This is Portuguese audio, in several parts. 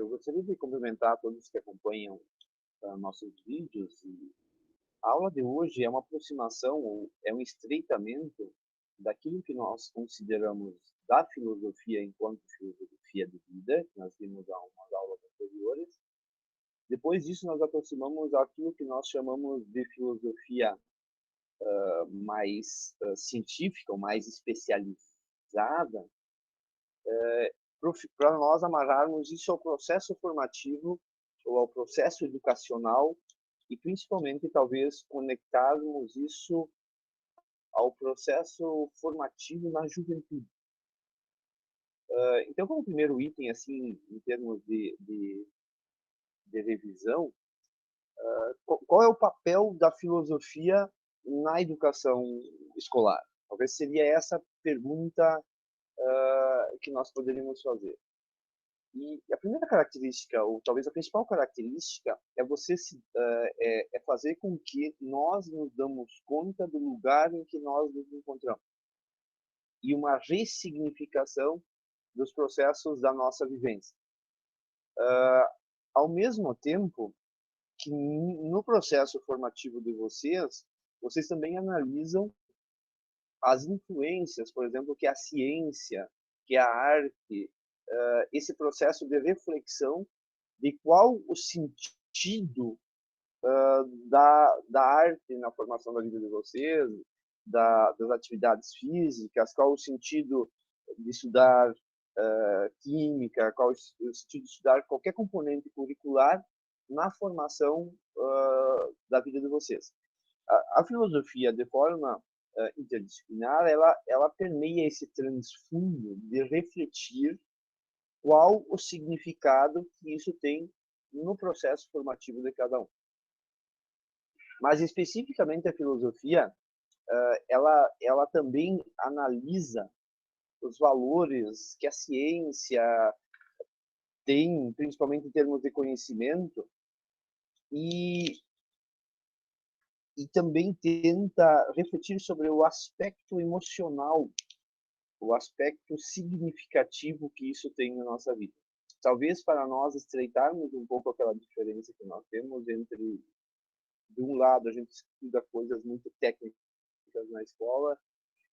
eu gostaria de cumprimentar todos que acompanham nossos vídeos. E a aula de hoje é uma aproximação, é um estreitamento daquilo que nós consideramos da filosofia enquanto filosofia de vida, que nós vimos há umas aulas anteriores. Depois disso, nós aproximamos aquilo que nós chamamos de filosofia mais científica, ou mais especializada, para nós amarrarmos isso ao processo formativo ou ao processo educacional e, principalmente, talvez conectarmos isso ao processo formativo na juventude. Então, como primeiro item, assim, em termos de revisão, qual é o papel da filosofia na educação escolar? Talvez seria essa pergunta que nós poderíamos fazer. E a primeira característica, ou talvez a principal característica, é fazer com que nós nos damos conta do lugar em que nós nos encontramos e uma ressignificação dos processos da nossa vivência. Ao mesmo tempo que no processo formativo de vocês também analisam as influências, por exemplo, que a ciência, que a arte, esse processo de reflexão de qual o sentido da arte na formação da vida de vocês, das atividades físicas, qual o sentido de estudar química, qual o sentido de estudar qualquer componente curricular na formação da vida de vocês. A filosofia, de forma interdisciplinar, ela permeia esse transfundo de refletir qual o significado que isso tem no processo formativo de cada um. Mas, especificamente, a filosofia, ela também analisa os valores que a ciência tem, principalmente em termos de conhecimento, e também tenta refletir sobre o aspecto emocional, o aspecto significativo que isso tem na nossa vida. Talvez para nós estreitarmos um pouco aquela diferença que nós temos entre, de um lado, a gente estuda coisas muito técnicas na escola,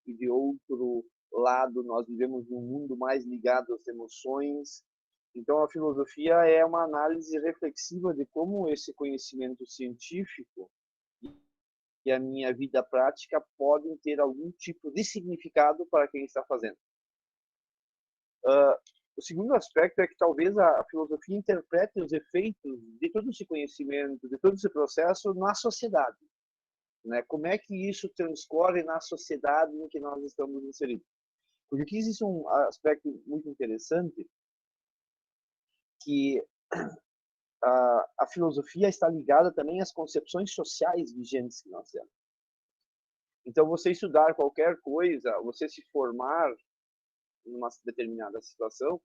e de outro lado, nós vivemos num mundo mais ligado às emoções. Então, a filosofia é uma análise reflexiva de como esse conhecimento científico e a minha vida prática podem ter algum tipo de significado para quem está fazendo. O segundo aspecto é que talvez a filosofia interprete os efeitos de todo esse conhecimento, de todo esse processo na sociedade. Né? Como é que isso transcorre na sociedade em que nós estamos inseridos? Porque aqui existe um aspecto muito interessante, que a filosofia está ligada também às concepções sociais vigentes que nós temos. Então, você estudar qualquer coisa, você se formar numa determinada situação,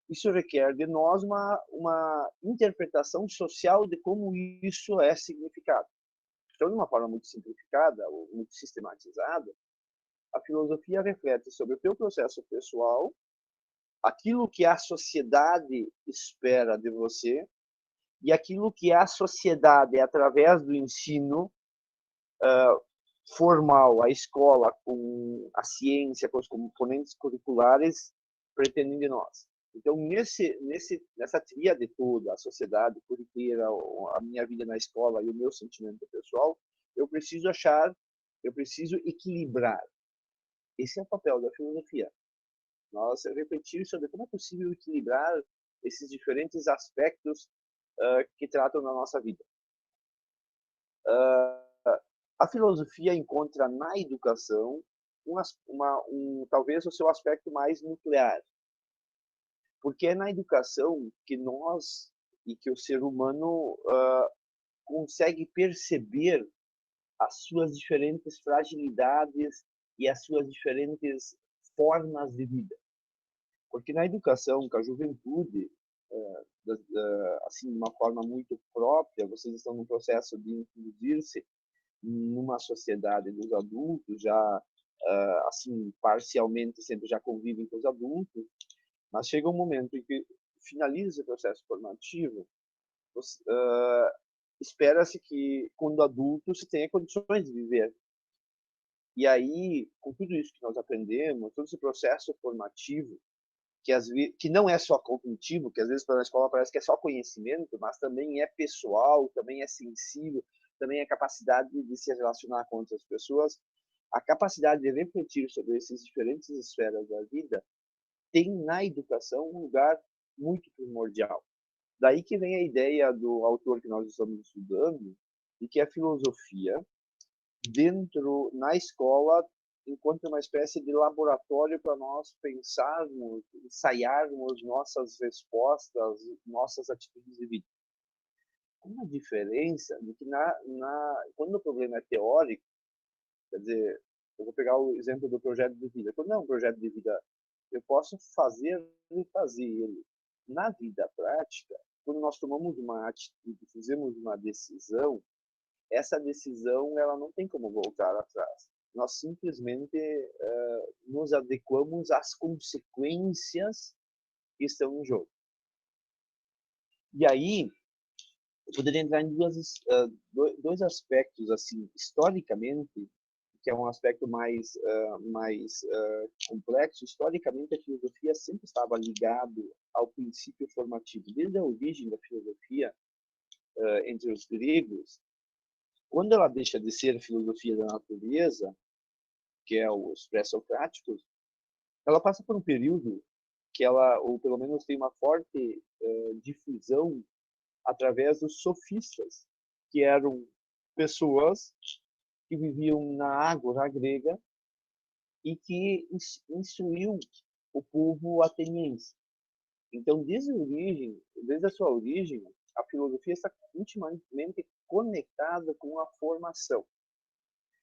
isso requer de nós uma interpretação social de como isso é significado. Então, de uma forma muito simplificada ou muito sistematizada, a filosofia reflete sobre o teu processo pessoal, aquilo que a sociedade espera de você e aquilo que a sociedade, através do ensino formal, a escola, com a ciência, com os componentes curriculares, pretendem de nós. Então, nessa tríade toda, a sociedade por inteira, a minha vida na escola e o meu sentimento pessoal, eu preciso equilibrar. Esse é o papel da filosofia. Nós refletir sobre como é possível equilibrar esses diferentes aspectos que tratam da nossa vida. A filosofia encontra na educação talvez o seu aspecto mais nuclear, porque é na educação que nós e que o ser humano consegue perceber as suas diferentes fragilidades e as suas diferentes formas de vida. Porque na educação, com a juventude, assim, de uma forma muito própria, vocês estão num processo de introduzir-se numa sociedade dos adultos, já assim, parcialmente sempre já convivem com os adultos, mas chega um momento em que finaliza o processo formativo, espera-se que, quando adulto, se tenha condições de viver. E aí, com tudo isso que nós aprendemos, todo esse processo formativo, que não é só cognitivo, que às vezes na escola parece que é só conhecimento, mas também é pessoal, também é sensível, também é capacidade de se relacionar com outras pessoas, a capacidade de refletir sobre essas diferentes esferas da vida tem na educação um lugar muito primordial. Daí que vem a ideia do autor que nós estamos estudando, e que é a filosofia, na escola, enquanto uma espécie de laboratório para nós pensarmos, ensaiarmos nossas respostas, nossas atitudes de vida. Com uma diferença de que quando o problema é teórico, quer dizer, eu vou pegar o exemplo do projeto de vida. Quando é um projeto de vida, eu posso fazer e fazer ele. Na vida prática, quando nós tomamos uma atitude, fizemos uma decisão, essa decisão ela não tem como voltar atrás. Nós simplesmente nos adequamos às consequências que estão em jogo. E aí, eu poderia entrar em dois aspectos, assim, historicamente, que é um aspecto mais complexo. Historicamente, a filosofia sempre estava ligado ao princípio formativo. Desde a origem da filosofia, entre os gregos, quando ela deixa de ser a filosofia da natureza, que é os pré-socráticos, ela passa por um período que ela, ou pelo menos tem uma forte difusão através dos sofistas, que eram pessoas que viviam na ágora grega e que instruiu o povo ateniense. Então, desde a sua origem, a filosofia está intimamente conectada com a formação.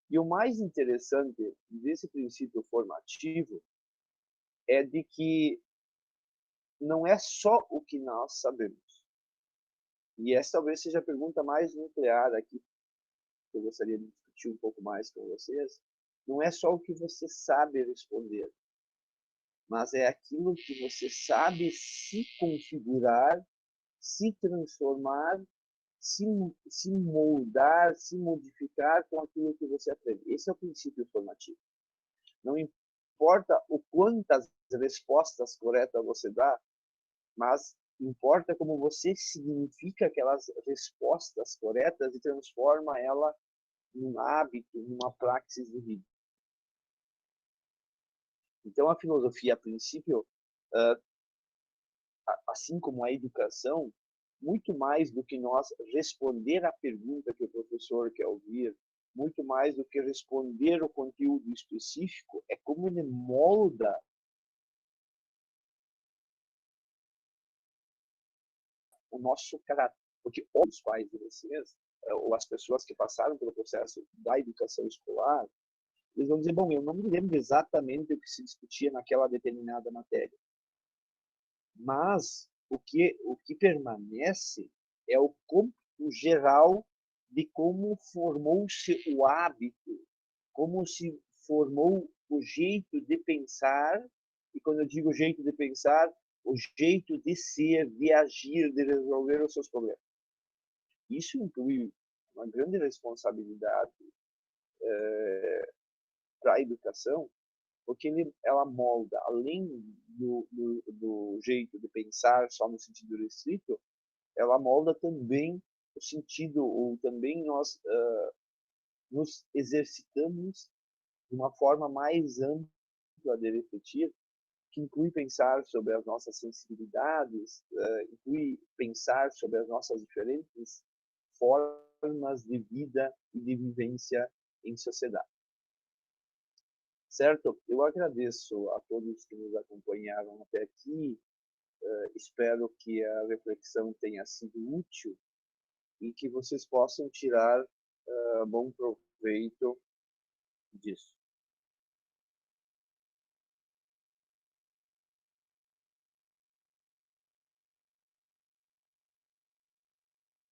E o mais interessante desse princípio formativo é de que não é só o que nós sabemos. E essa talvez seja a pergunta mais nuclear aqui, que eu gostaria de discutir um pouco mais com vocês. Não é só o que você sabe responder, mas é aquilo que você sabe se configurar, se transformar, se moldar, se modificar com aquilo que você aprende. Esse é o princípio formativo. Não importa o quantas respostas corretas você dá, mas importa como você significa aquelas respostas corretas e transforma ela num hábito, numa praxis de vida. Então, a filosofia, a princípio, assim como a educação, muito mais do que nós responder a pergunta que o professor quer ouvir, muito mais do que responder o conteúdo específico, é como ele molda o nosso caráter. Porque os pais de vocês, ou as pessoas que passaram pelo processo da educação escolar, eles vão dizer, bom, eu não me lembro exatamente o que se discutia naquela determinada matéria. Mas o que permanece é o cômputo geral de como formou-se o hábito, como se formou o jeito de pensar, e quando eu digo jeito de pensar, o jeito de ser, de agir, de resolver os seus problemas. Isso inclui uma grande responsabilidade para a educação, porque ela molda, além do jeito de pensar só no sentido restrito, ela molda também o sentido, ou também nós nos exercitamos de uma forma mais ampla de refletir, que inclui pensar sobre as nossas sensibilidades, inclui pensar sobre as nossas diferentes formas de vida e de vivência em sociedade. Certo? Eu agradeço a todos que nos acompanharam até aqui. Espero que a reflexão tenha sido útil e que vocês possam tirar bom proveito disso.